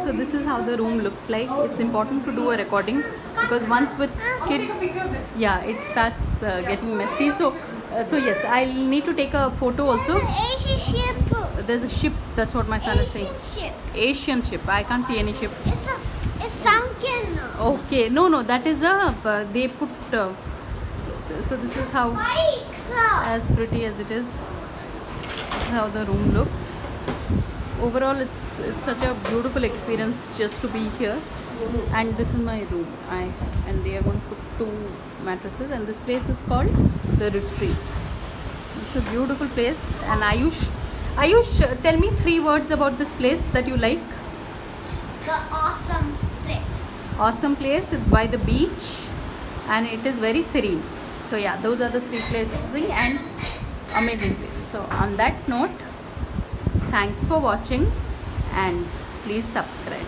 So this is how the room looks like. It's important to do a recording because once with kids, yeah, it starts getting messy. So yes, I'll need to take a photo also. Asian ship. There's a ship. That's what my son is saying. Ship. Asian ship. I can't see any ship. It's sunken. Okay, no, that is a they put. So this is how, Spikes. as pretty as it is. This is how the room looks. Overall, it's such a beautiful experience just to be here. And this is my room. And they are going to put 2 mattresses. And this place is called the Retreat. It's a beautiful place. And Ayush, tell me 3 words about this place that you like. The awesome place. Awesome place. It's by the beach, and it is very serene. So yeah, those are the 3 places and amazing place. So on that note, thanks for watching and please subscribe.